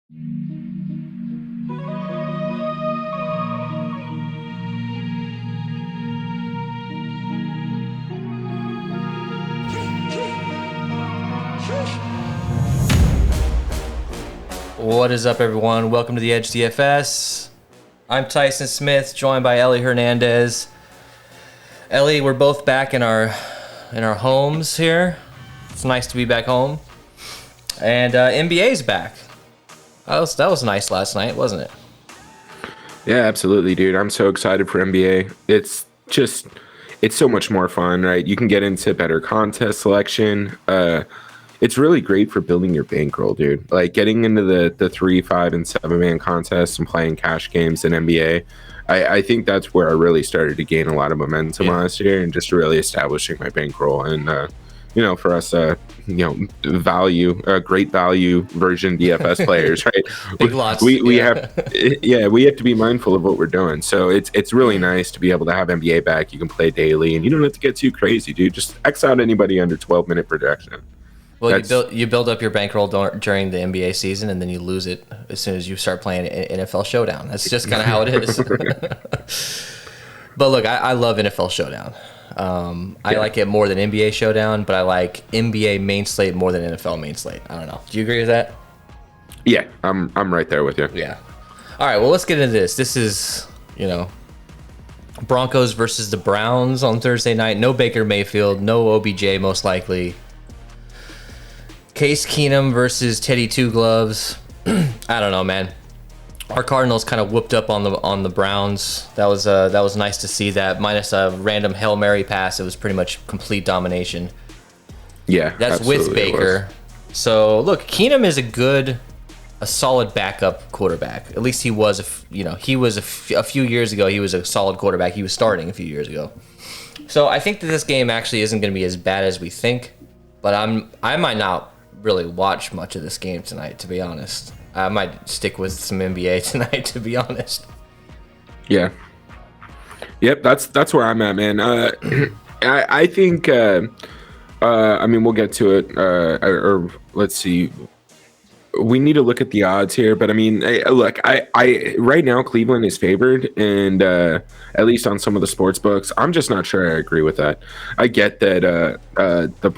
What is up, everyone? Welcome to the Edge DFS. I'm Tyson Smith, joined by Ellie Hernandez. Ellie, we're both back in our homes here. It's nice to be back home. And NBA's back. That was nice last night, wasn't it? Yeah, absolutely, dude. I'm so excited for NBA. It's so much more fun, right? You can get into better contest selection. It's really great for building your bankroll, dude. Like getting into the 3, 5, and 7-man contests and playing cash games in NBA. I think that's where I really started to gain a lot of momentum last year, and just really establishing my bankroll. And for us, great value version DFS players, right? Big lots. We have to be mindful of what we're doing. So it's really nice to be able to have NBA back. You can play daily, and you don't have to get too crazy, dude. Just X out anybody under 12-minute projection. Well, you build up your bankroll during the NBA season, and then you lose it as soon as you start playing NFL Showdown. That's just kind of how it is. But look, I love NFL Showdown. I like it more than NBA Showdown, but I like NBA main slate more than NFL main slate. I don't know. Do you agree with that? Yeah, I'm right there with you. Yeah. All right, well, let's get into this. This is, Broncos versus the Browns on Thursday night. No Baker Mayfield, no OBJ most likely. Case Keenum versus Teddy Two Gloves. I don't know, man. Our Cardinals kind of whooped up on the Browns. That was nice to see that. Minus a random Hail Mary pass, it was pretty much complete domination. Yeah, that's with Baker. So look, Keenum is a solid backup quarterback. At least he was. A few years ago, he was a solid quarterback. He was starting a few years ago. So I think that this game actually isn't going to be as bad as we think. But I might not really watch much of this game tonight, to be honest. I might stick with some NBA tonight, to be honest. Yeah. Yep, that's where I'm at, man. I think we'll get to it. Or let's see. We need to look at the odds here, but I mean, look, I right now Cleveland is favored, and at least on some of the sports books, I'm just not sure I agree with that. I get that the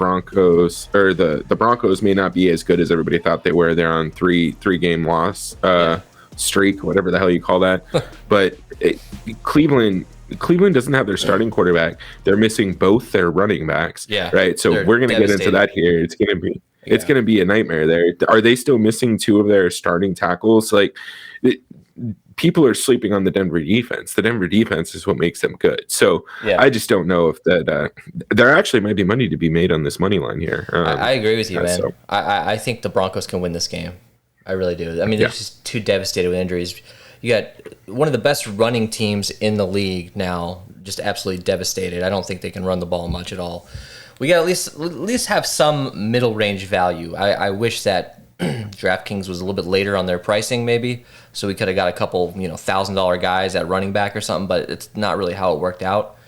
Broncos may not be as good as everybody thought they were. They're on three game loss streak, whatever the hell you call that. But Cleveland doesn't have their starting quarterback. They're missing both their running backs. Yeah, right. So we're gonna get into that here. It's going to be a nightmare there. Are they still missing 2 of their starting tackles? Like, people are sleeping on the Denver defense. The Denver defense is what makes them good. So I just don't know if that there actually might be money to be made on this money line here. I agree with you, man. So. I think the Broncos can win this game. I really do. I mean, they're just too devastated with injuries. You got one of the best running teams in the league now, just absolutely devastated. I don't think they can run the ball much at all. We got at least have some middle range value. I wish that Draftkings was a little bit later on their pricing, maybe, so we could have got a couple $1,000 guys at running back or something. But it's not really how it worked out.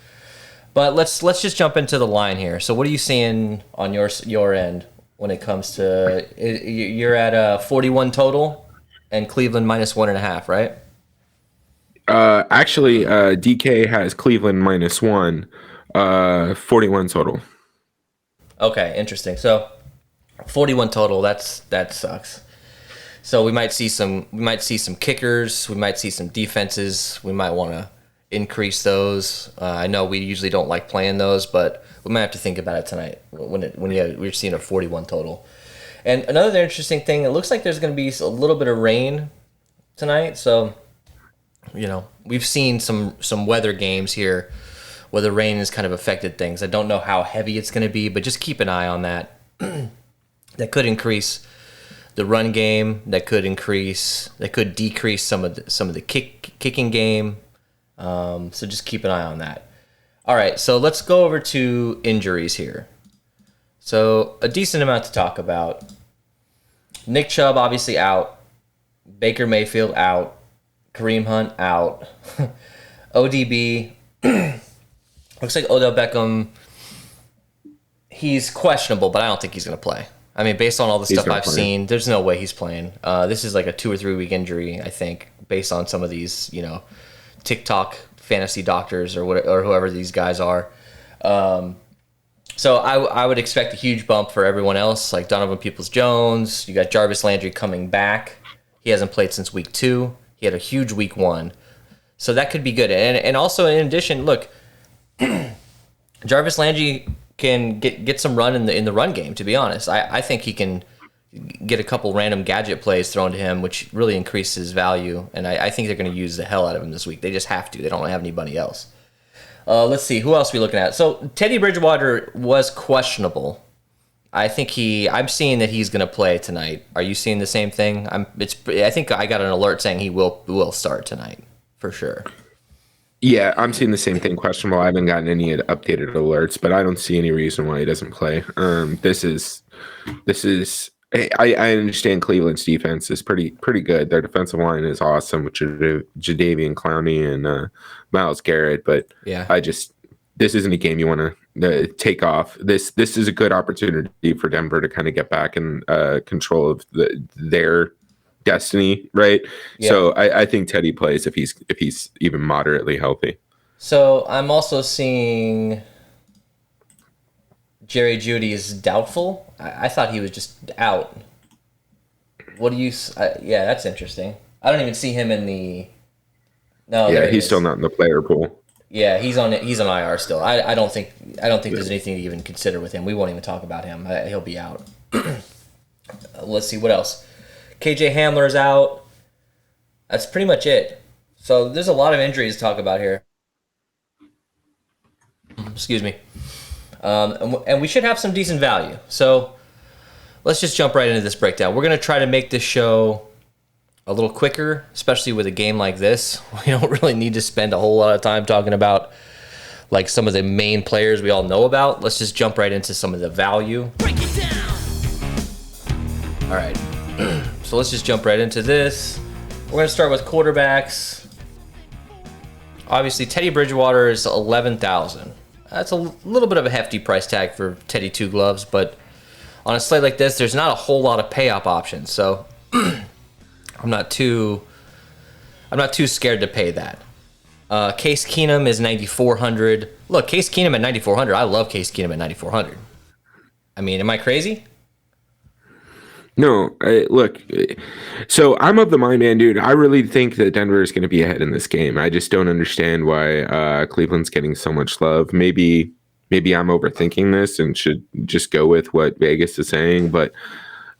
But let's just jump into the line here. So what are you seeing on your end when it comes to you're at 41 total and Cleveland minus 1.5, right? Actually, DK has Cleveland minus 1, 41 total. Okay, interesting. So 41 total, that sucks. So we might see some kickers, we might see some defenses. We might want to increase those. I know we usually don't like playing those, but we might have to think about it tonight when we're seeing a 41 total. And another interesting thing, it looks like there's going to be a little bit of rain tonight. So, we've seen some weather games here where the rain has kind of affected things. I don't know how heavy it's going to be, but just keep an eye on that. That could increase the run game. That could decrease some of the kicking game. So just keep an eye on that. All right, so let's go over to injuries here. So a decent amount to talk about. Nick Chubb obviously out. Baker Mayfield out. Kareem Hunt out. ODB. Looks like Odell Beckham, he's questionable, but I don't think he's going to play. I mean, based on all the He's stuff not I've playing. seen, there's no way he's playing. This is like a 2 or 3 week injury, I think, based on some of these, TikTok fantasy doctors or whoever these guys are. So I would expect a huge bump for everyone else, like Donovan Peoples-Jones. You got Jarvis Landry coming back. He hasn't played since week 2. He had a huge week 1. So that could be good. And also, in addition, look, Jarvis Landry can get some run in the run game, to be honest. I think he can get a couple random gadget plays thrown to him, which really increases his value. And I think they're going to use the hell out of him this week. They just have to. They don't have anybody else. Let's see. Who else are we looking at? So Teddy Bridgewater was questionable. I'm seeing that he's going to play tonight. Are you seeing the same thing? I think I got an alert saying he will start tonight for sure. Yeah, I'm seeing the same thing. Questionable. I haven't gotten any updated alerts, but I don't see any reason why he doesn't play. This is. I understand Cleveland's defense is pretty good. Their defensive line is awesome with Jadeveon Clowney and Myles Garrett, but Yeah. this isn't a game you want to take off. This is a good opportunity for Denver to kind of get back in control of their destiny, right? Yeah. So I think Teddy plays if he's even moderately healthy. So I'm also seeing Jerry Jeudy is doubtful. I thought he was just out. What do you? Yeah, that's interesting. I don't even see him in the. No, Yeah, he's still not in the player pool. Yeah, he's on IR still. I don't think there's anything to even consider with him. We won't even talk about him. He'll be out. Let's see what else. KJ Hamler's out. That's pretty much it. So there's a lot of injuries to talk about here. Excuse me. And we should have some decent value. So let's just jump right into this breakdown. We're going to try to make this show a little quicker, especially with a game like this. We don't really need to spend a whole lot of time talking about like some of the main players we all know about. Let's just jump right into some of the value. Break it down. All right. So let's just jump right into this. We're going to start with quarterbacks. Obviously, Teddy Bridgewater is 11,000. That's a little bit of a hefty price tag for Teddy Two Gloves, but on a slate like this, there's not a whole lot of pay-up options. So I'm not too scared to pay that. Case Keenum is 9,400. Look, Case Keenum at 9,400. I love Case Keenum at 9,400. I mean, am I crazy? No, look, so I'm of the mind, man, dude. I really think that Denver is going to be ahead in this game. I just don't understand why Cleveland's getting so much love. Maybe I'm overthinking this and should just go with what Vegas is saying, but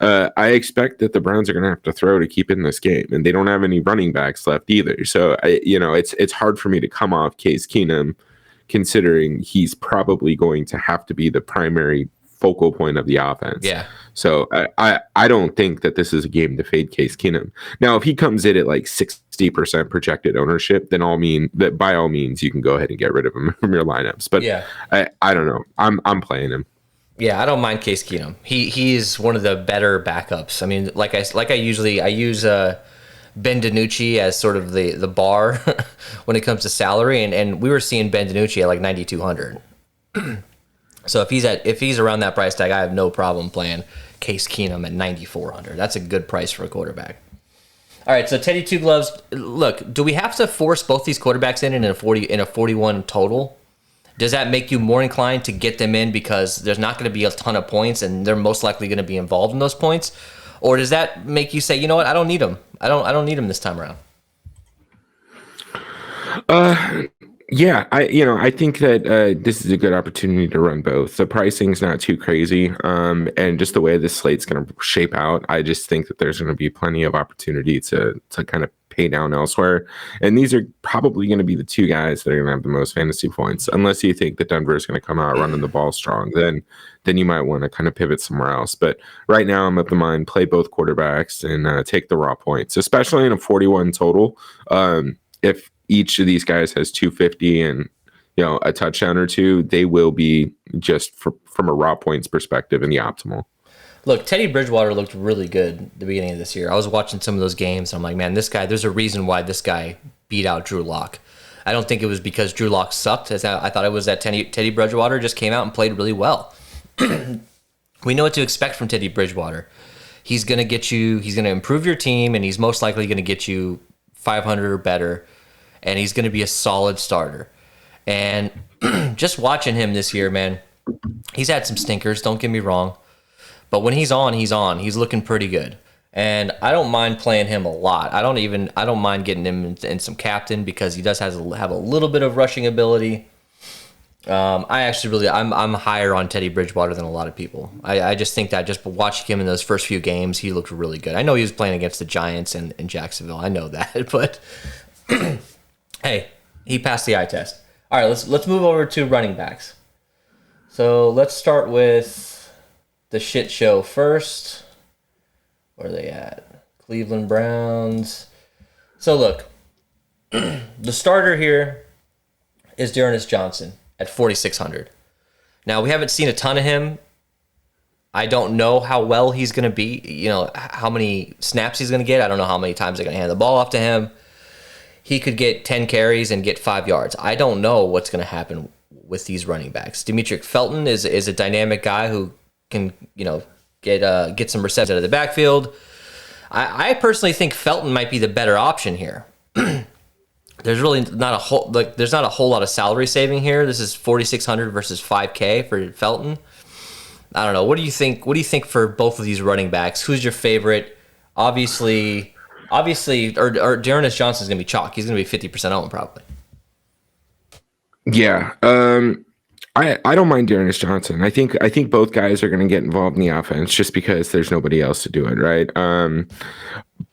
I expect that the Browns are going to have to throw to keep in this game, and they don't have any running backs left either. So it's hard for me to come off Case Keenum, considering he's probably going to have to be the primary focal point of the offense. Yeah. So I don't think that this is a game to fade Case Keenum. Now, if he comes in at like 60% projected ownership, then by all means you can go ahead and get rid of him from your lineups. But yeah. I don't know. I'm playing him. Yeah, I don't mind Case Keenum. He's one of the better backups. I mean, I use Ben DiNucci as sort of the bar when it comes to salary, and we were seeing Ben DiNucci at like 9,200. So if he's around that price tag, I have no problem playing Case Keenum at 9,400. That's a good price for a quarterback. All right, so Teddy Two Gloves. Look, do we have to force both these quarterbacks in a 41 total? Does that make you more inclined to get them in because there's not going to be a ton of points and they're most likely going to be involved in those points? Or does that make you say, you know what, I don't need them. I don't need them this time around? Yeah, I think that this is a good opportunity to run both. The pricing's not too crazy, and just the way this slate's going to shape out, I just think that there's going to be plenty of opportunity to kind of pay down elsewhere. And these are probably going to be the two guys that are going to have the most fantasy points, unless you think that Denver is going to come out running the ball strong. Then you might want to kind of pivot somewhere else. But right now, I'm of the mind, play both quarterbacks and take the raw points, especially in a 41 total. If each of these guys has 250 and a touchdown or two, they will be just from a raw points perspective in the optimal. Look, Teddy Bridgewater looked really good at the beginning of this year. I was watching some of those games, and I'm like, man, this guy, there's a reason why this guy beat out Drew Lock. I don't think it was because Drew Lock sucked. I thought it was that Teddy Bridgewater just came out and played really well. We know what to expect from Teddy Bridgewater. He's going to get you, he's going to improve your team, and he's most likely going to get you 500 or better, and he's going to be a solid starter. And just watching him this year, man, he's had some stinkers, don't get me wrong. But when he's on, he's on. He's looking pretty good. And I don't mind playing him a lot. I don't mind getting him in some captain because he does have a little bit of rushing ability. I'm higher on Teddy Bridgewater than a lot of people. I just think that just watching him in those first few games, he looked really good. I know he was playing against the Giants and Jacksonville. I know that, but hey, he passed the eye test. All right, let's move over to running backs. So let's start with the shit show first. Where are they at? Cleveland Browns. So look, the starter here is Dearness Johnson at 4,600. Now, we haven't seen a ton of him. I don't know how well he's going to be, how many snaps he's going to get. I don't know how many times they're going to hand the ball off to him. He could get 10 carries and get 5 yards. I don't know what's going to happen with these running backs. Demetric Felton is a dynamic guy who can, get some receptions out of the backfield. I personally think Felton might be the better option here. There's really not a whole lot of salary saving here. This is 4,600 versus 5K for Felton. I don't know. What do you think? What do you think for both of these running backs? Who's your favorite? Obviously, or Dearness Johnson's gonna be chalk. He's gonna be 50% owned probably. Yeah. I don't mind Dearness Johnson. I think both guys are going to get involved in the offense just because there's nobody else to do it, right?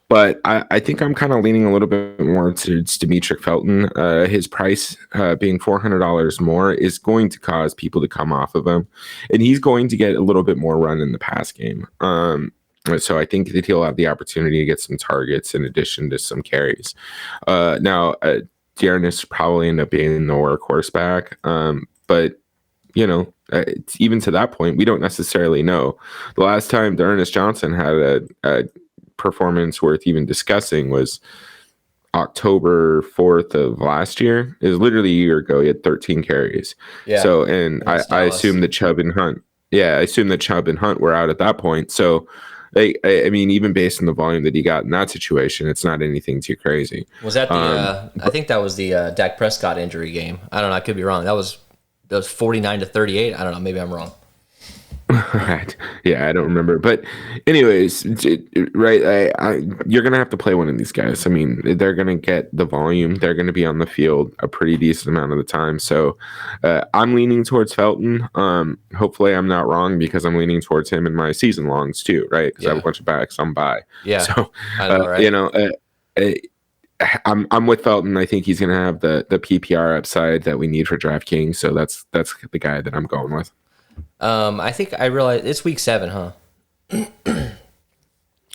But I think I'm kind of leaning a little bit more to Demetric Felton. His price being $400 more is going to cause people to come off of him, and he's going to get a little bit more run in the pass game. So I think that he'll have the opportunity to get some targets in addition to some carries. Now, Dearness probably end up being the workhorse back, but even to that point, we don't necessarily know. The last time Dearness Johnson had a performance worth even discussing was October 4th of last year. It was literally a year ago. He had 13 carries. Yeah. So, and I assume that Chubb and Hunt. Yeah, I assume that Chubb and Hunt were out at that point. So, I mean, even based on the volume that he got in that situation, it's not anything too crazy. Was that the? I think that was the Dak Prescott injury game. I don't know. I could be wrong. That was 49-38. I don't know. Maybe I'm wrong. Right. Yeah, I don't remember. But anyways, right, you're going to have to play one of these guys. I mean, they're going to get the volume. They're going to be on the field a pretty decent amount of the time. So I'm leaning towards Felton. Hopefully I'm not wrong because I'm leaning towards him in my season longs too, right? Because I have a bunch of backs on bye. Yeah. So, I know, right? I'm with Felton. I think he's going to have the PPR upside that we need for DraftKings. So that's the guy that I'm going with. I think I realized it's week 7, huh?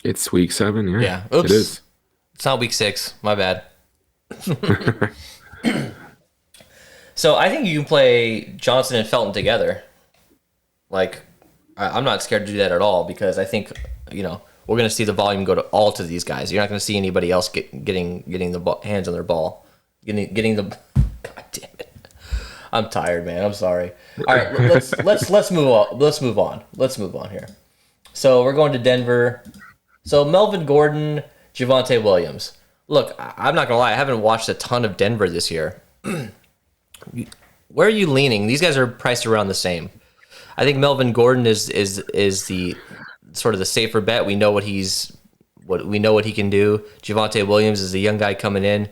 It's week 7, yeah. Yeah. Oops. It is. It's not week 6. My bad. So I think you can play Johnson and Felton together. Like, I'm not scared to do that at all because I think, we're going to see the volume go to all to these guys. You're not going to see anybody else getting the hands on their ball. Getting the... God damn it. I'm tired, man. I'm sorry. All right, let's move on. Let's move on here. So we're going to Denver. So Melvin Gordon, Javonte Williams. Look, I'm not gonna lie. I haven't watched a ton of Denver this year. Where are you leaning? These guys are priced around the same. I think Melvin Gordon is the sort of the safer bet. We know what he can do. Javonte Williams is the young guy coming in.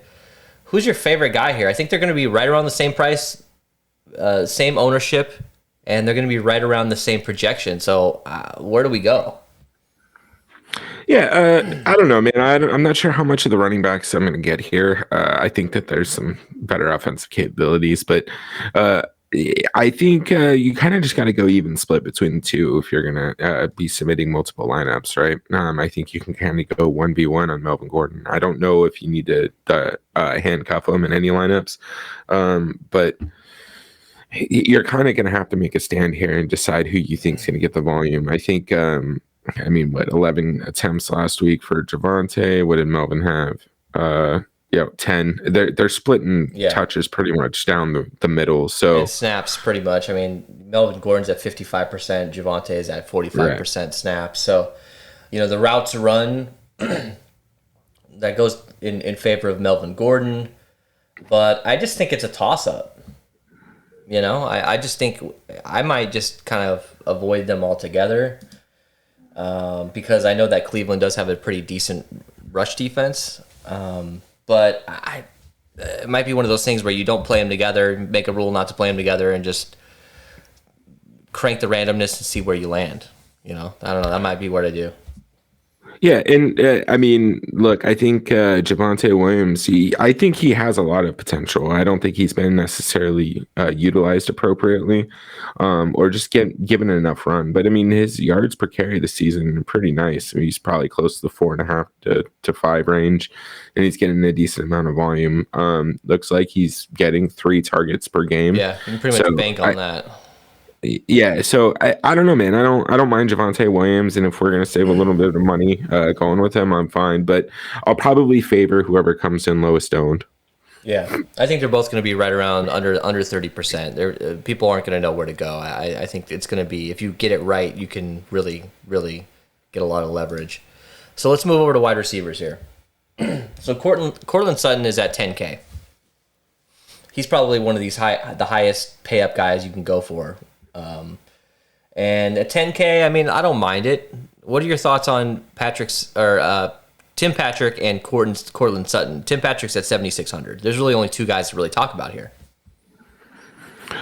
Who's your favorite guy here? I think they're going to be right around the same price. Same ownership, and they're going to be right around the same projection. So where do we go? Yeah, I don't know, man. I'm not sure how much of the running backs I'm going to get here. I think that there's some better offensive capabilities, but I think you kind of just got to go even split between the two if you're going to be submitting multiple lineups, right? I think you can kind of go 1v1 on Melvin Gordon. I don't know if you need to handcuff him in any lineups, but you're kind of going to have to make a stand here and decide who you think is going to get the volume. I think, 11 attempts last week for Javonte. What did Melvin have? 10. They're splitting Yeah. touches pretty much down the middle. So And snaps pretty much. I mean, Melvin Gordon's at 55%, Javonte is at 45% snaps. So, the routes run that goes in favor of Melvin Gordon, but I just think it's a toss-up. I just think I might just kind of avoid them altogether because I know that Cleveland does have a pretty decent rush defense. But it might be one of those things where you don't play them together, make a rule not to play them together, and just crank the randomness and see where you land. I don't know. That might be what I do. Yeah, and I mean, look, I think Javonte Williams, I think he has a lot of potential. I don't think he's been necessarily utilized appropriately or just given enough run. But I mean, his yards per carry this season are pretty nice. I mean, he's probably close to the 4.5 to 5 range, and he's getting a decent amount of volume. Looks like he's getting 3 targets per game. Yeah, you can pretty much bank on that. Yeah, so I don't know, man. I don't mind Javonte Williams, and if we're gonna save a little bit of money going with him, I'm fine. But I'll probably favor whoever comes in lowest owned. Yeah, I think they're both going to be right around under 30%. People aren't going to know where to go. I think it's going to be, if you get it right, you can really get a lot of leverage. So let's move over to wide receivers here. So Cortland Sutton is at 10K. He's probably one of these the highest pay up guys you can go for. And at 10K, I mean, I don't mind it. What are your thoughts on Tim Patrick and Cortland Sutton? Tim Patrick's at 7,600. There's really only 2 guys to really talk about here.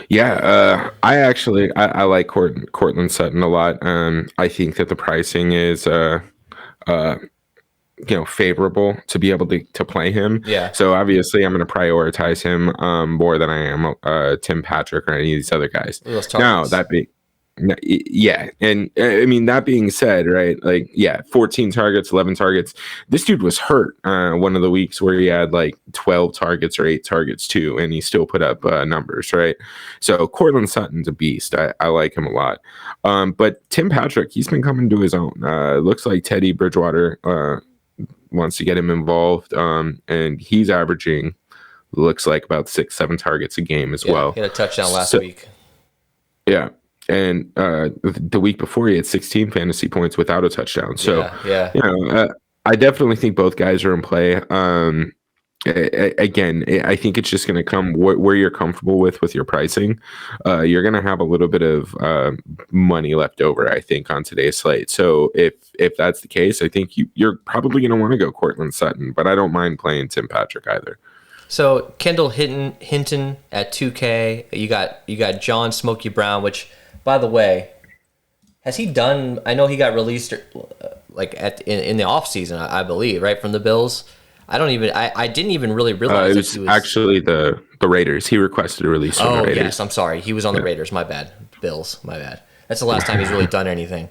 Yeah, I like Cortland Sutton a lot. I think that the pricing is favorable to be able to play him. Yeah. So obviously I'm going to prioritize him more than I am Tim Patrick or any of these other guys. Now and I mean, that being said, right, 14 targets, 11 targets. This dude was hurt one of the weeks where he had 12 targets or 8 targets too, and he still put up numbers, right? So Cortland Sutton's a beast. I like him a lot. But Tim Patrick, he's been coming to his own. Looks like Teddy Bridgewater wants to get him involved, and he's averaging, looks like, about 6-7 targets a game as well. He had a touchdown last week. Yeah. And the week before, he had 16 fantasy points without a touchdown. So, I definitely think both guys are in play. Again, I think it's just going to come where you're comfortable with your pricing. You're going to have a little bit of money left over, I think, on today's slate. So if that's the case, I think you're probably going to want to go Cortland Sutton, but I don't mind playing Tim Patrick either. So Kendall Hinton at 2K. You got John Smokey Brown, which, by the way, has he done? I know he got released in the offseason, I believe, right, from the Bills. I didn't even really realize it was actually the Raiders. He requested a release from the Raiders. Yes, I'm sorry. He was on the Raiders. My bad. Bills. My bad. That's the last time he's really done anything.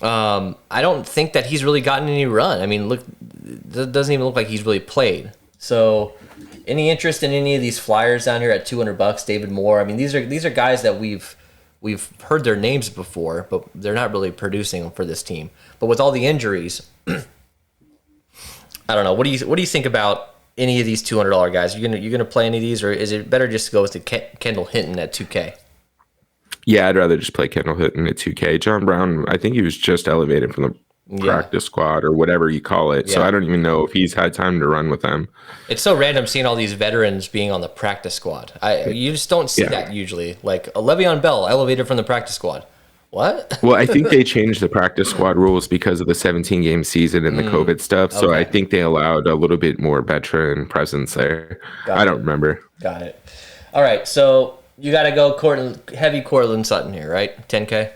I don't think that he's really gotten any run. I mean, look, it doesn't even look like he's really played. So, any interest in any of these flyers down here at $200? David Moore. I mean, these are guys that we've heard their names before, but they're not really producing for this team. But with all the injuries, I don't know. What do you think about any of these $200 guys? You gonna play any of these, or is it better just to go with the Kendall Hinton at 2K? Yeah, I'd rather just play Kendall Hinton at 2K. John Brown, I think he was just elevated from the practice squad or whatever you call it. Yeah. So I don't even know if he's had time to run with them. It's so random seeing all these veterans being on the practice squad. You just don't see that usually. Like Le'Veon Bell elevated from the practice squad. What? Well, I think they changed the practice squad rules because of the 17-game season and the COVID stuff. So I think they allowed a little bit more veteran presence there. I don't remember. Got it. All right. So you got to go heavy Cortland Sutton here, right? 10K?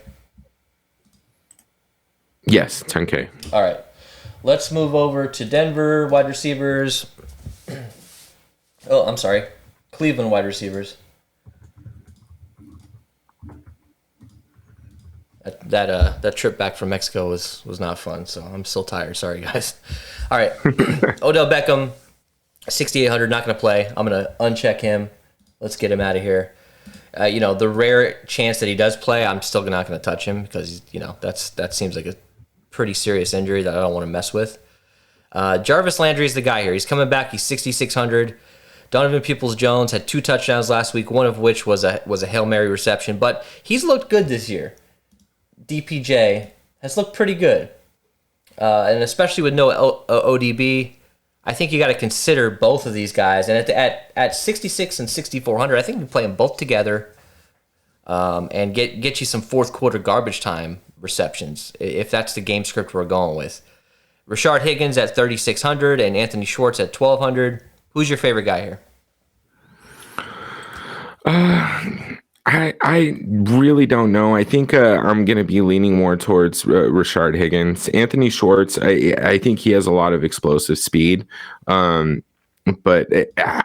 Yes, 10K. All right. Let's move over to Denver wide receivers. Oh, I'm sorry. Cleveland wide receivers. That trip back from Mexico was not fun, so I'm still tired. Sorry, guys. All right. Odell Beckham, 6,800, not going to play. I'm going to uncheck him. Let's get him out of here. The rare chance that he does play, I'm still not going to touch him because, that seems like a pretty serious injury that I don't want to mess with. Jarvis Landry is the guy here. He's coming back. He's 6,600. Donovan Peoples-Jones had 2 touchdowns last week, one of which was a Hail Mary reception, but he's looked good this year. DPJ has looked pretty good. And especially with no ODB, I think you got to consider both of these guys. And at 66 and 6,400, I think you play them both together and get you some fourth quarter garbage time receptions, if that's the game script we're going with. Rashard Higgins at 3,600 and Anthony Schwartz at 1,200. Who's your favorite guy here? I really don't know. I think I'm going to be leaning more towards Rashard Higgins. Anthony Schwartz, I think he has a lot of explosive speed. But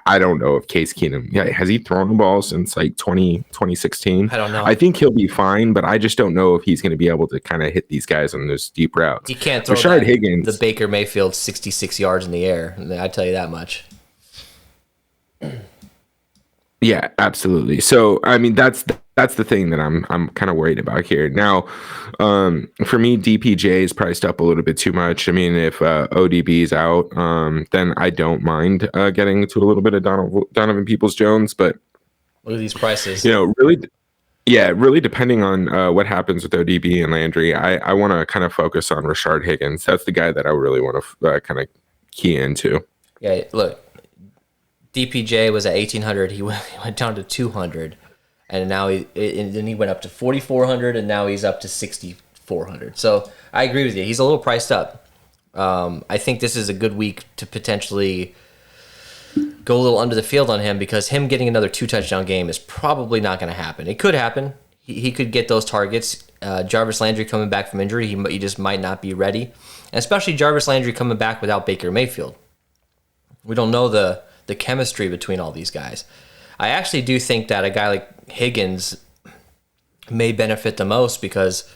I don't know if Case Keenum, has he thrown the ball since like 2016? I don't know. I think he'll be fine, but I just don't know if he's going to be able to kind of hit these guys on those deep routes. He can't throw Rashard Higgins, the Baker Mayfield 66 yards in the air. I tell you that much. Yeah, absolutely. So, I mean, that's the thing that I'm kind of worried about here. Now, for me, DPJ is priced up a little bit too much. I mean, if ODB is out, then I don't mind getting to a little bit of Donovan Peoples-Jones. But look at these prices. Really depending on what happens with ODB and Landry, I want to kind of focus on Rashard Higgins. That's the guy that I really want to kind of key into. Yeah, look. DPJ was at 1,800. He went down to 200, and now then he went up to 4,400, and now he's up to 6,400. So I agree with you. He's a little priced up. I think this is a good week to potentially go a little under the field on him, because him getting another 2-touchdown game is probably not going to happen. It could happen. He could get those targets. Jarvis Landry coming back from injury, he just might not be ready, and especially Jarvis Landry coming back without Baker Mayfield. We don't know the chemistry between all these guys. I actually do think that a guy like Higgins may benefit the most, because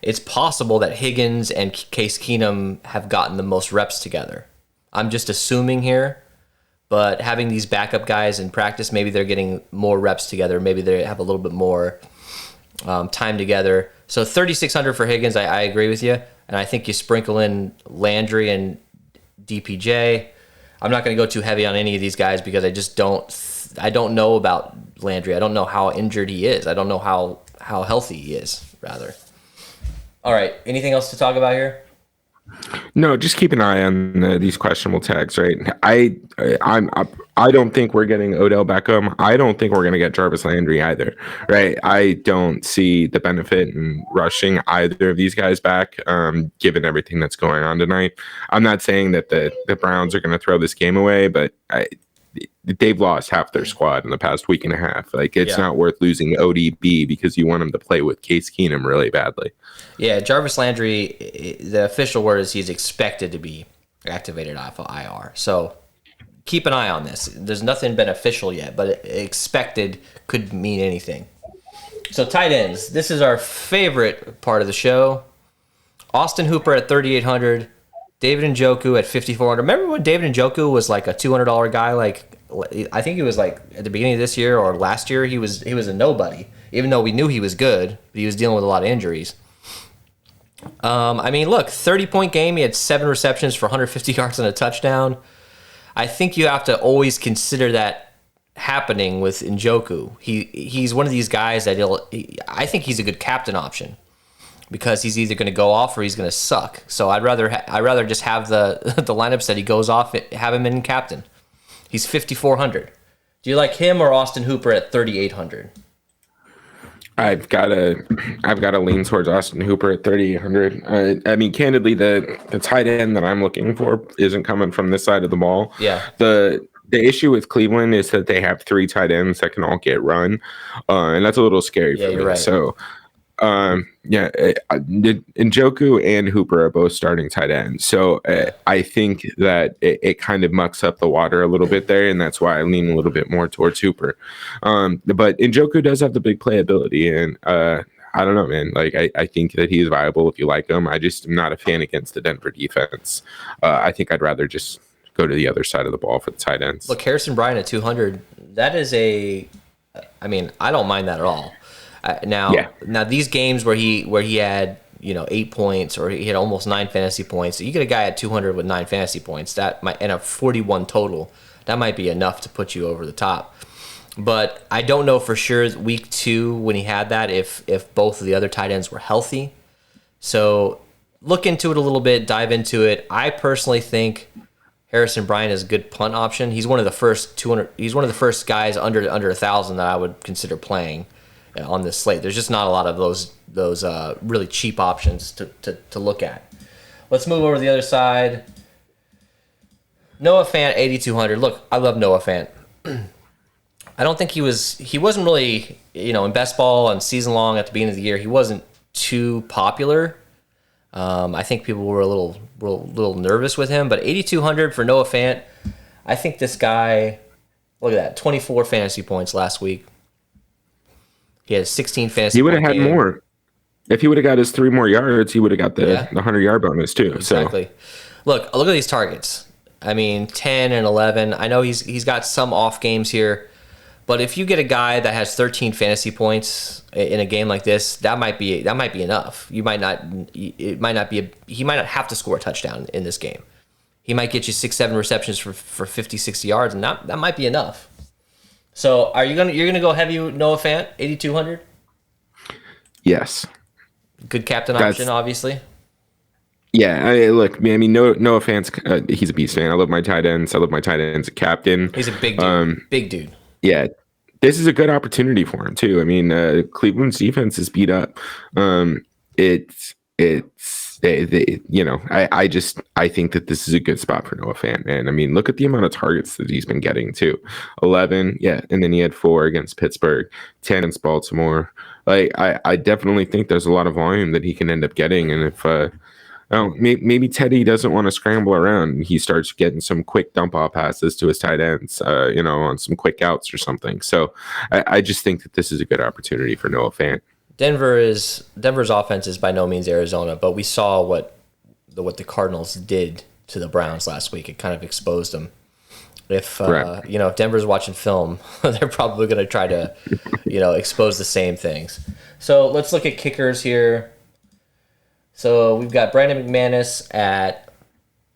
it's possible that Higgins and Case Keenum have gotten the most reps together. I'm just assuming here, but having these backup guys in practice, maybe they're getting more reps together. Maybe they have a little bit more time together. So 3,600 for Higgins, I agree with you. And I think you sprinkle in Landry and DPJ. I'm not going to go too heavy on any of these guys, because I don't know about Landry. I don't know how injured he is. I don't know how healthy he is, rather. All right. Anything else to talk about here? No, just keep an eye on these questionable tags, right? I don't think we're getting Odell Beckham. I don't think we're going to get Jarvis Landry either, right? I don't see the benefit in rushing either of these guys back, given everything that's going on tonight. I'm not saying that the Browns are going to throw this game away, but they've lost half their squad in the past week and a half. Like, it's not worth losing ODB because you want him to play with Case Keenum really badly. Yeah, Jarvis Landry, the official word is he's expected to be activated off of IR. So keep an eye on this. There's nothing been official yet, but expected could mean anything. So tight ends. This is our favorite part of the show. Austin Hooper at 3,800. David Njoku at 5,400. Remember when David Njoku was like a $200 guy? Like, I think he was like at the beginning of this year or last year, he was a nobody. Even though we knew he was good, but he was dealing with a lot of injuries. I mean, look, 30-point game. He had 7 receptions for 150 yards and a touchdown. I think you have to always consider that happening with Njoku. He's one of these guys that I think he's a good captain option, because he's either going to go off or he's going to suck. So I'd rather just have the lineups that he goes off, have him in captain. He's 5,400. Do you like him or Austin Hooper at 3,800? I've got to lean towards Austin Hooper at 3,800. I mean, candidly, the tight end that I'm looking for isn't coming from this side of the ball. Yeah. The issue with Cleveland is that they have 3 tight ends that can all get run, and that's a little scary for me. Right. So, Njoku and Hooper are both starting tight ends. So I think that it kind of mucks up the water a little bit there, and that's why I lean a little bit more towards Hooper. But Njoku does have the big playability, and I don't know, man. Like, I think that he's viable if you like him. I just am not a fan against the Denver defense. I think I'd rather just go to the other side of the ball for the tight ends. Look, Harrison Bryant at 200, that is I don't mind that at all. Now these games where he had 8 points, or he had almost 9 fantasy points. So you get a guy at 200 with 9 fantasy points, that might, and a 41 total, that might be enough to put you over the top. But I don't know for sure week 2 when he had that if both of the other tight ends were healthy. So look into it a little bit, dive into it. I personally think Harrison Bryant is a good punt option. He's one of the first 200. He's one of the first guys under 1,000 that I would consider playing on this slate. There's just not a lot of those really cheap options to look at. Let's move over to the other side. Noah Fant, 8,200. Look, I love Noah Fant. I don't think he wasn't really, in best ball and season long at the beginning of the year, he wasn't too popular. I think people were a little nervous with him, but 8,200 for Noah Fant. I think this guy, look at that, 24 fantasy points last week. He had 16 fantasy. He would have had more. If he would have got his 3 more yards, he would have got the 100-yard bonus too. Exactly. So. Look at these targets. I mean, 10 and 11. I know he's got some off games here. But if you get a guy that has 13 fantasy points in a game like this, that might be enough. He might not have to score a touchdown in this game. He might get you 6-7 receptions for 50, 60 yards, and that might be enough. So you're gonna go heavy with Noah Fant, 8,200? Yes. Good captain option, obviously. Yeah, look, man, I mean, Noah Fant's he's a beast, man. I love my tight ends. I love my tight ends. A captain. He's a big dude. Big dude. Yeah, this is a good opportunity for him too. I mean, Cleveland's defense is beat up. I think that this is a good spot for Noah Fant, man. I mean, look at the amount of targets that he's been getting too. 11, and then he had 4 against Pittsburgh, 10 against Baltimore. Like, I definitely think there's a lot of volume that he can end up getting, and if maybe Teddy doesn't want to scramble around. He starts getting some quick dump off passes to his tight ends, on some quick outs or something. So I just think that this is a good opportunity for Noah Fant. Denver's offense is by no means Arizona, but we saw what the Cardinals did to the Browns last week. It kind of exposed them. If if Denver's watching film, they're probably going to try to expose the same things. So let's look at kickers here. So we've got Brandon McManus at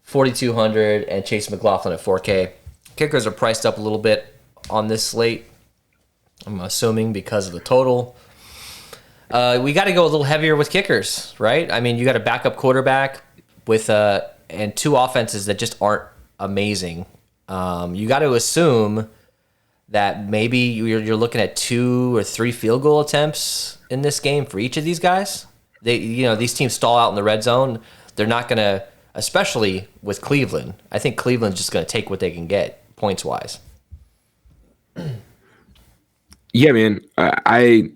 4,200 and Chase McLaughlin at 4K. Kickers are priced up a little bit on this slate, I'm assuming because of the total. We got to go a little heavier with kickers, right? I mean, you got a backup quarterback with and 2 offenses that just aren't amazing. You got to assume that maybe you're looking at 2 or 3 field goal attempts in this game for each of these guys. These teams stall out in the red zone. They're not going to, especially with Cleveland. I think Cleveland's just going to take what they can get points wise. Yeah, man. I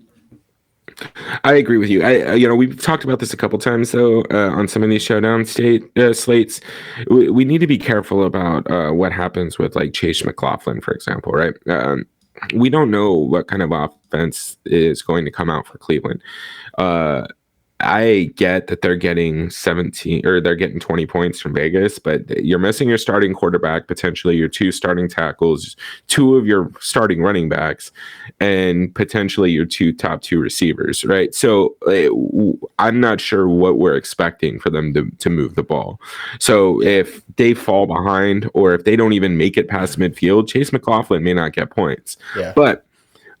agree with you. We've talked about this a couple times though on some of these showdown slates. We need to be careful about what happens with like Chase McLaughlin, for example, right? We don't know what kind of offense is going to come out for Cleveland. I get that they're getting 17 or they're getting 20 points from Vegas, but you're missing your starting quarterback, potentially your 2 starting tackles, 2 of your starting running backs, and potentially your top 2 receivers, right? So I'm not sure what we're expecting for them to move the ball. So if they fall behind or if they don't even make it past midfield, Chase McLaughlin may not get points. Yeah. But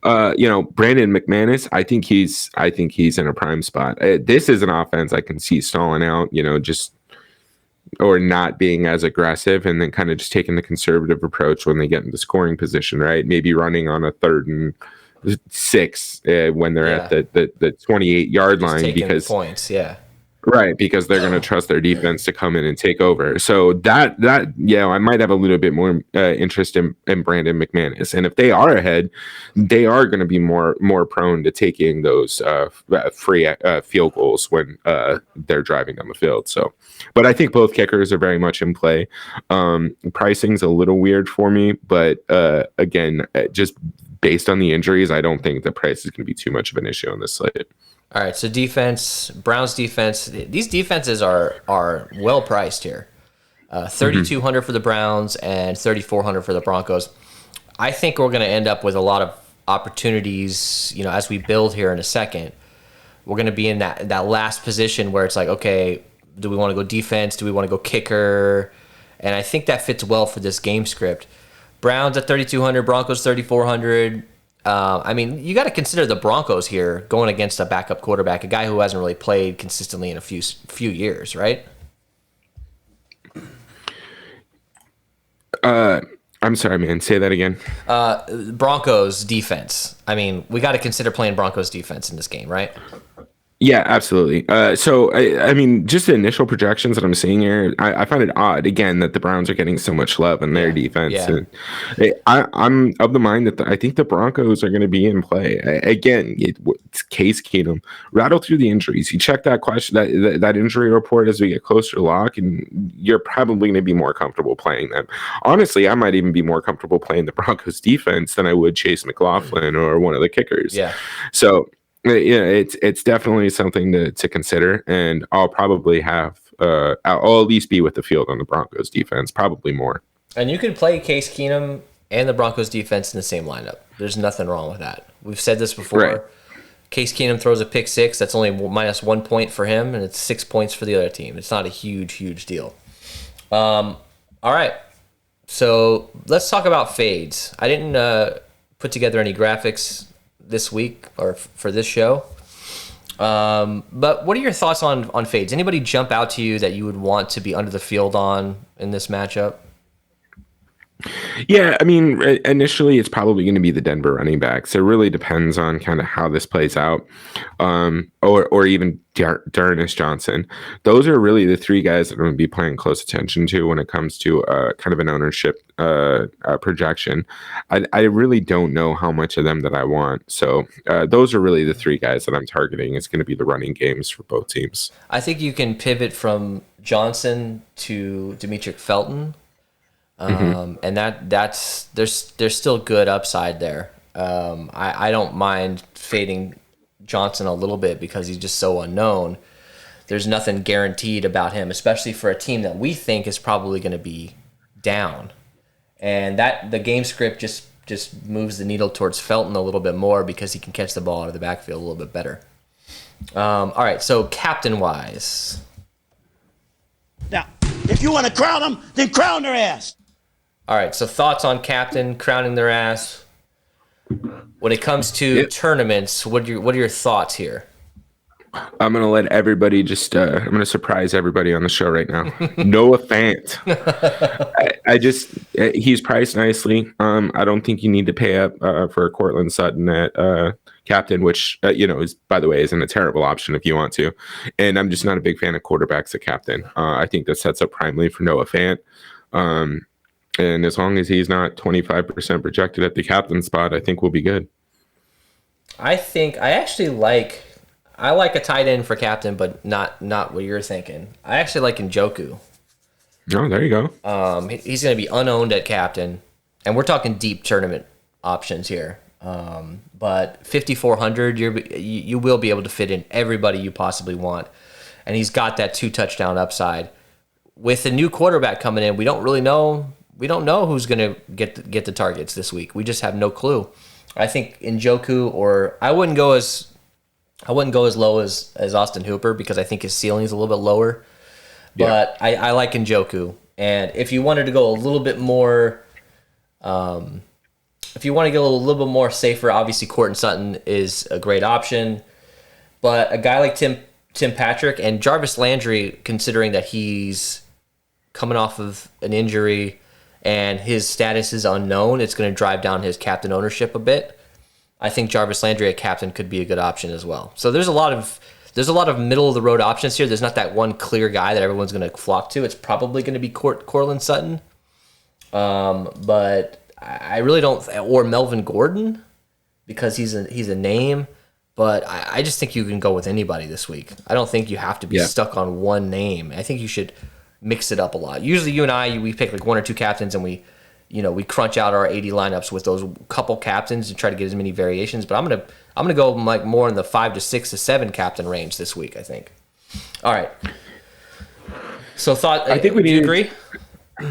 Brandon McManus, I think he's in a prime spot. This is an offense I can see stalling out, or not being as aggressive and then kind of just taking the conservative approach when they get into scoring position, right? Maybe running on a 3rd and 6 when they're at the 28-yard line because points, right, because they're going to trust their defense to come in and take over. So that I might have a little bit more interest in Brandon McManus. And if they are ahead, they are going to be more prone to taking those free field goals when they're driving on the field. So, but I think both kickers are very much in play. Pricing's a little weird for me, but again, just based on the injuries, I don't think the price is going to be too much of an issue on this slate. All right, so defense, Browns defense. These defenses are well priced here. 3,200 for the Browns and 3,400 for the Broncos. I think we're going to end up with a lot of opportunities, as we build here in a second, we're going to be in that last position where it's like, okay, do we want to go defense? Do we want to go kicker? And I think that fits well for this game script. Browns at 3,200, Broncos 3,400. I mean, you got to consider the Broncos here going against a backup quarterback, a guy who hasn't really played consistently in a few years, right? I'm sorry, man. Say that again. Broncos defense. I mean, we got to consider playing Broncos defense in this game, right? Yeah, absolutely. So, I mean, just the initial projections that I'm seeing here, I find it odd, again, that the Browns are getting so much love in their defense. Yeah. And I'm of the mind that I think the Broncos are going to be in play. Again, it's Case Keenum. Rattle through the injuries. You check that question, that injury report as we get closer to lock, and you're probably going to be more comfortable playing them. Honestly, I might even be more comfortable playing the Broncos defense than I would Chase McLaughlin or one of the kickers. Yeah. So, yeah, it's definitely something to consider, and I'll probably have I'll at least be with the field on the Broncos defense, probably more. And you could play Case Keenum and the Broncos defense in the same lineup. There's nothing wrong with that. We've said this before. Right. Case Keenum throws a pick six. That's only minus 1 point for him, and it's 6 points for the other team. It's not a huge deal. All right. So let's talk about fades. I didn't put together any graphics this week or for this show. But what are your thoughts on fades? Anybody jump out to you that you would want to be under the field on in this matchup? Yeah, I mean, initially it's probably going to be the Denver running backs. It really depends on kind of how this plays out, or even Darnus Johnson. Those are really the three guys that I'm going to be paying close attention to when it comes to kind of an ownership projection. I really don't know how much of them that I want. So those are really the three guys that I'm targeting. It's going to be the running games for both teams. I think you can pivot from Johnson to Demetric Felton. And that's there's still good upside there. I don't mind fading Johnson a little bit because he's just so unknown. There's nothing guaranteed about him, especially for a team that we think is probably going to be down. And that the game script just moves the needle towards Felton a little bit more because he can catch the ball out of the backfield a little bit better. All right, so captain wise. Now, if you want to crown them, then crown their ass. All right, so thoughts on captain crowning their ass. When it comes to tournaments, what are your thoughts here? I'm gonna let everybody I'm gonna surprise everybody on the show right now. Noah Fant. He's priced nicely. I don't think you need to pay up for Cortland Sutton at captain, which is, by the way, isn't a terrible option if you want to. And I'm just not a big fan of quarterbacks at captain. I think that sets up primely for Noah Fant. And as long as he's not 25% projected at the captain spot, I think we'll be good. I like a tight end for captain, but not what you're thinking. I actually like Njoku. Oh, there you go. He's going to be unowned at captain, and we're talking deep tournament options here. But 5,400, you will be able to fit in everybody you possibly want, and he's got that 2 touchdown upside. With a new quarterback coming in, we don't know who's going to get the targets this week. We just have no clue. I think Njoku, or I wouldn't go as low as Austin Hooper because I think his ceiling is a little bit lower. But yeah. I like Njoku. And if you wanted to go a little bit more, if you want to go a little bit more safer, obviously Cortland Sutton is a great option. But a guy like Tim Patrick and Jarvis Landry, considering that he's coming off of an injury and his status is unknown, it's going to drive down his captain ownership a bit. I think Jarvis Landry at captain could be a good option as well. So there's a lot of middle of the road options here. There's not that one clear guy that everyone's going to flock to. It's probably going to be Cortland Sutton, but I really don't, or Melvin Gordon, because he's a name. But I just think you can go with anybody this week. I don't think you have to be stuck on one name. I think you should mix it up a lot. Usually you and I, we pick like 1 or 2 captains and we crunch out our 80 lineups with those couple captains and try to get as many variations. But I'm gonna go like more in the 5 to 6 to 7 captain range this week, I think. All right. So I think do you agree?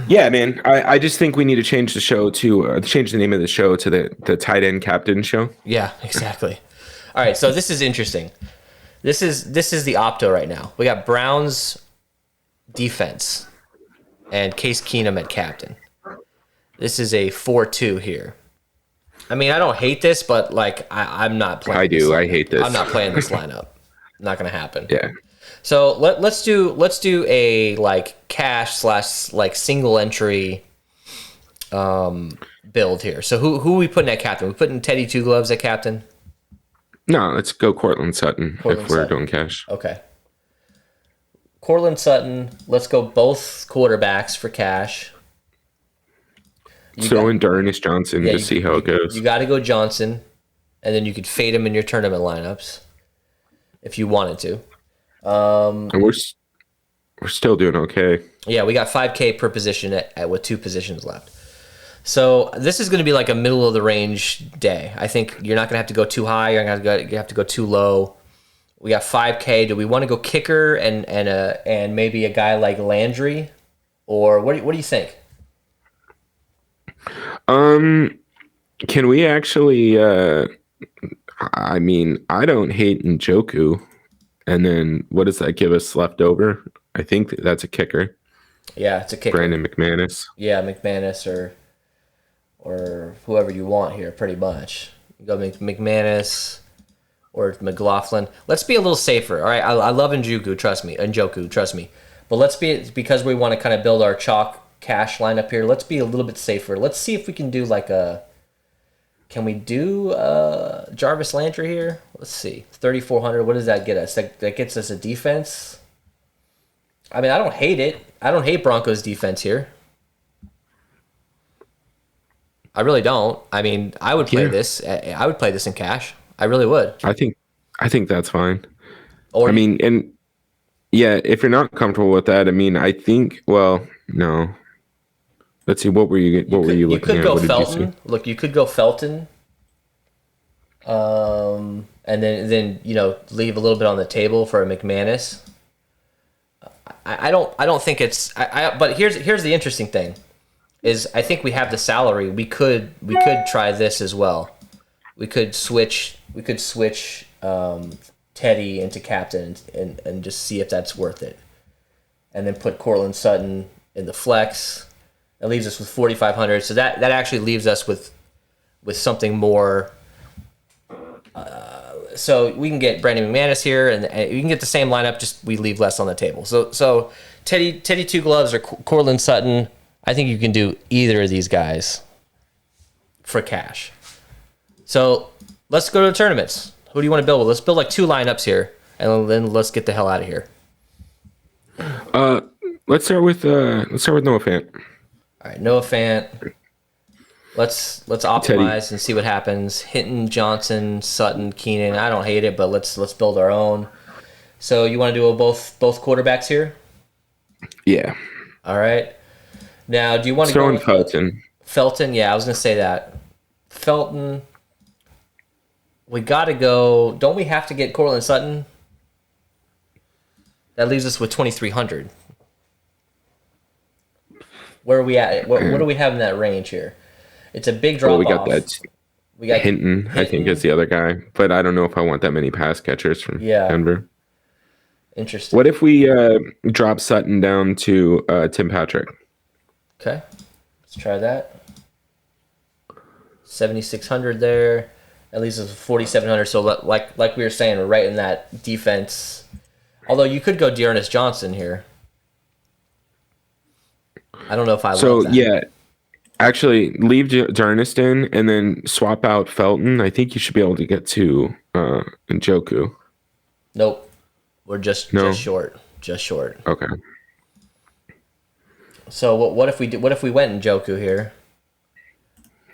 Yeah, man. I just think we need to change the show to change the name of the show to the tight end captain show. Yeah, exactly. All right. So this is interesting. This is the opto right now. We got Browns defense and Case Keenum at captain. This is a 4-2 here. I mean, I don't hate this, but like I'm not playing. I do. I hate this. I'm not playing this lineup. Not gonna happen. Yeah. So let's do a like cash / like single entry build here. So who are we putting at captain? We putting Teddy Two Gloves at captain? No, let's go Cortland Sutton if we're doing cash. Okay. Cortland Sutton. Let's go both quarterbacks for cash. Throw in Darnus Johnson to see how it goes. You got to go Johnson, and then you could fade him in your tournament lineups if you wanted to. And we're still doing okay. Yeah, we got 5K per position with 2 positions left. So this is going to be like a middle of the range day. I think you're not going to have to go too high. You're going to have to go too low. We got 5K. Do we want to go kicker and maybe a guy like Landry, or what do you think? Can we actually? I mean, I don't hate Njoku. And then what does that give us left over? I think that's a kicker. Yeah, it's a kicker. Brandon McManus. Yeah, McManus or whoever you want here, pretty much. You go McManus or McLaughlin. Let's be a little safer, all right? I love Njoku, trust me. But let's be, because we want to kind of build our chalk cash lineup here, let's be a little bit safer. Let's see if we can do like can we do Jarvis Landry here? Let's see. 3,400. What does that get us? That gets us a defense. I mean, I don't hate it. I don't hate Broncos defense here. I really don't. I mean, I would play this. I would play this in cash. I really would. I think that's fine. Or I mean, and yeah, if you're not comfortable with that, I mean, I think. Well, no. Let's see. What were you looking at? You could go Felton. Look, you could go Felton. And then leave a little bit on the table for a McManus. I don't think it's. But here's the interesting thing, is I think we have the salary. We could try this as well. We could switch Teddy into captain and just see if that's worth it, and then put Cortland Sutton in the flex. That leaves us with 4,500. So that actually leaves us with something more. So we can get Brandon McManus here, and we can get the same lineup. Just we leave less on the table. So Teddy Two Gloves or Cortland Sutton. I think you can do either of these guys for cash. So let's go to the tournaments. Who do you want to build with? Let's build like 2 lineups here, and then let's get the hell out of here. Let's start with Noah Fant. All right, Noah Fant. Let's optimize Teddy. And see what happens. Hinton, Johnson, Sutton, Keenan. I don't hate it, but let's build our own. So you want to do both quarterbacks here? Yeah. All right. Now, do you want to go with Felton? Felton, yeah, I was gonna say that. Felton. We got to go. Don't we have to get Cortland Sutton? That leaves us with 2,300. Where are we at? What do we have in that range here? It's a big drop off. We got Hinton, I think, is the other guy. But I don't know if I want that many pass catchers from Denver. Interesting. What if we drop Sutton down to Tim Patrick? Okay. Let's try that. 7,600 there. At least it's 4,700. So like we were saying, we're right in that defense. Although you could go Dearness Johnson here. I don't know if I love that. So, yeah. Actually, leave Darnest in and then swap out Felton. I think you should be able to get to Njoku. Nope. We're just short. Just short. Okay. So what if we went Njoku here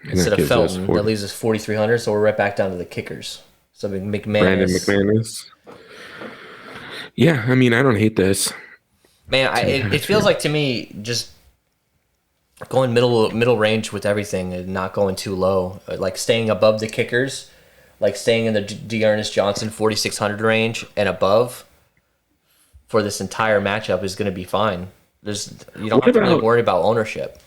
instead of Felton? That leaves us 4,300. So we're right back down to the kickers. So McManus. Brandon McManus. Yeah, I mean, I don't hate this. Man, it feels like to me just going middle range with everything and not going too low, like staying above the kickers, like staying in the Dearness Johnson 4,600 range and above for this entire matchup is going to be fine. You don't have to really worry about ownership.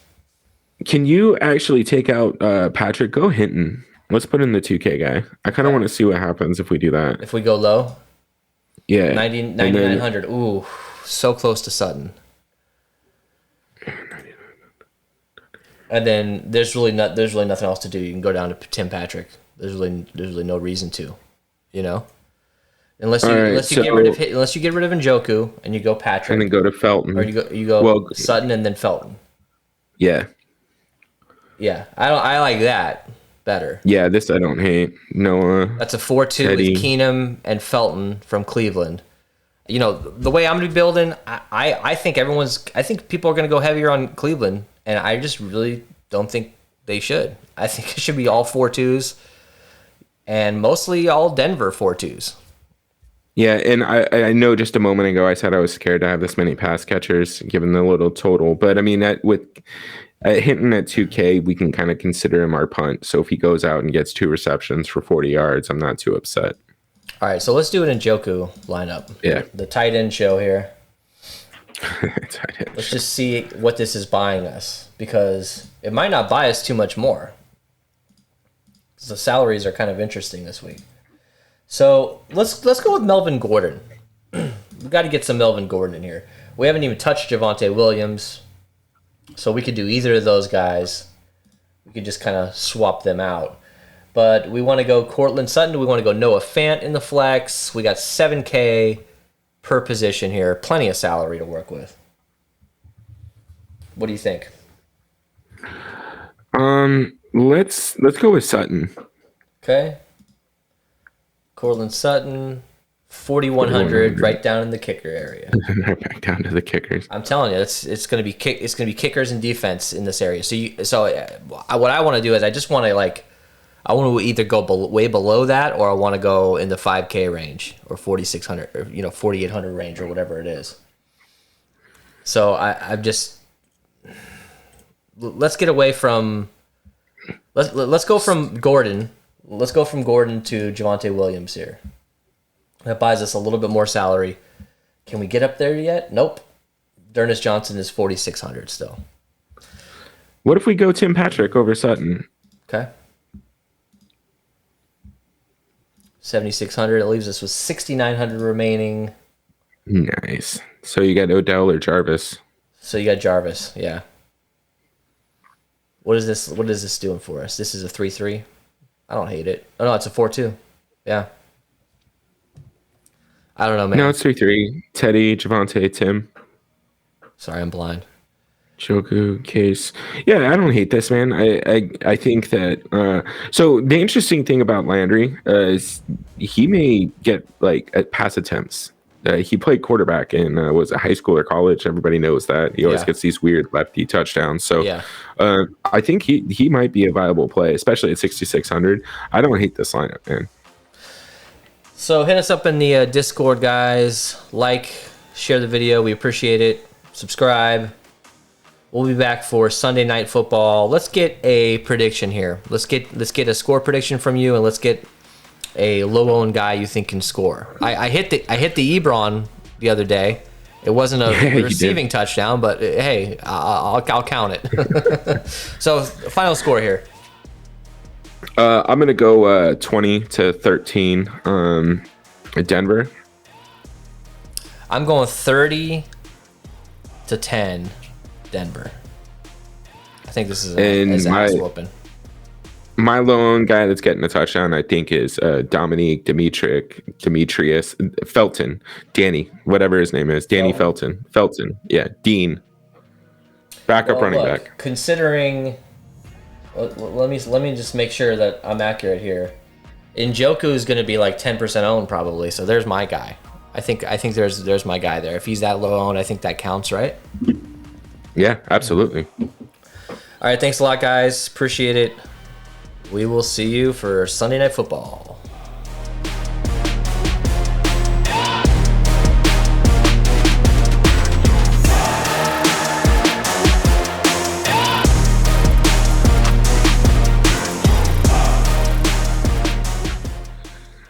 Can you actually take out Patrick? Go Hinton. Let's put in the 2K guy. I kind of want to see what happens if we do that. If we go low? Yeah. 9,900. Ooh, so close to Sutton. And then there's really nothing else to do. You can go down to Tim Patrick. There's really no reason to, unless you get rid of Njoku and you go Patrick, and then go to Felton, or you go Sutton and then Felton. Yeah. Yeah, I like that better. Yeah, this I don't hate. Noah. That's a 4-2 with Keenum and Felton from Cleveland. The way I'm gonna be building, I think people are gonna go heavier on Cleveland, and I just really don't think they should. I think it should be all 4-2s, and mostly all Denver 4-2s. Yeah, and I know just a moment ago I said I was scared to have this many pass catchers given the little total, but I mean hitting at 2K, we can kind of consider him our punt. So if he goes out and gets 2 receptions for 40 yards, I'm not too upset. All right, so let's do an Njoku lineup. Yeah. The tight end show here. Let's just see what this is buying us, because it might not buy us too much more. The salaries are kind of interesting this week. So let's go with Melvin Gordon. We've got to get some Melvin Gordon in here. We haven't even touched Javonte Williams, so we could do either of those guys. We could just kind of swap them out. But we want to go Cortland Sutton. We want to go Noah Fant in the flex. We got $7K per position here. Plenty of salary to work with. What do you think? Let's go with Sutton. Okay. Cortland Sutton, 4,100, right down in the kicker area. Back down to the kickers. I'm telling you, it's going to be kickers and defense in this area. What I want to do is I just want to I want to either go way below that, or I want to go in the 5K range, or 4,600, or 4,800 range, or whatever it is. So I'm just, let's get away from, let's go from Gordon. Let's go from Gordon to Javonte Williams here. That buys us a little bit more salary. Can we get up there yet? Nope. D'Ernest Johnson is 4,600 still. What if we go Tim Patrick over Sutton? Okay. 7,600. It leaves us with 6,900 remaining. Nice. So you got Odell or Jarvis? So you got Jarvis, yeah. What is this doing for us? This is a 3-3. I don't hate it. Oh no, it's a 4-2. Yeah. I don't know, man. No, it's 3-3. Teddy, Javonte, Tim. Sorry, I'm blind. Njoku, Case. Yeah, I don't hate this, man. I think that so the interesting thing about Landry is he may get pass attempts. He played quarterback in was it high school or college? Everybody knows that. He always gets these weird lefty touchdowns. So I think he might be a viable play, especially at 6,600. I don't hate this lineup, man. So hit us up in the Discord, guys. Share the video. We appreciate it. Subscribe. We'll be back for Sunday Night Football. Let's get a prediction here. Let's get a score prediction from you, and let's get a low-owned guy you think can score. I hit the Ebron the other day. It wasn't a receiving touchdown, but hey, I'll count it. So final score here. I'm gonna go 20-13. Denver. I'm going 30-10. Denver. I think this is an ass whooping. My lone guy that's getting a touchdown, I think, is Demetrius Felton. Danny, whatever his name is. Danny Felton. Felton. Yeah, Dean. Backup running back. Considering, let me just make sure that I'm accurate here. Njoku is going to be 10% owned probably, so there's my guy. I think there's my guy there. If he's that low owned, I think that counts, right? Yeah, absolutely. All right, thanks a lot, guys. Appreciate it. We will see you for Sunday Night Football.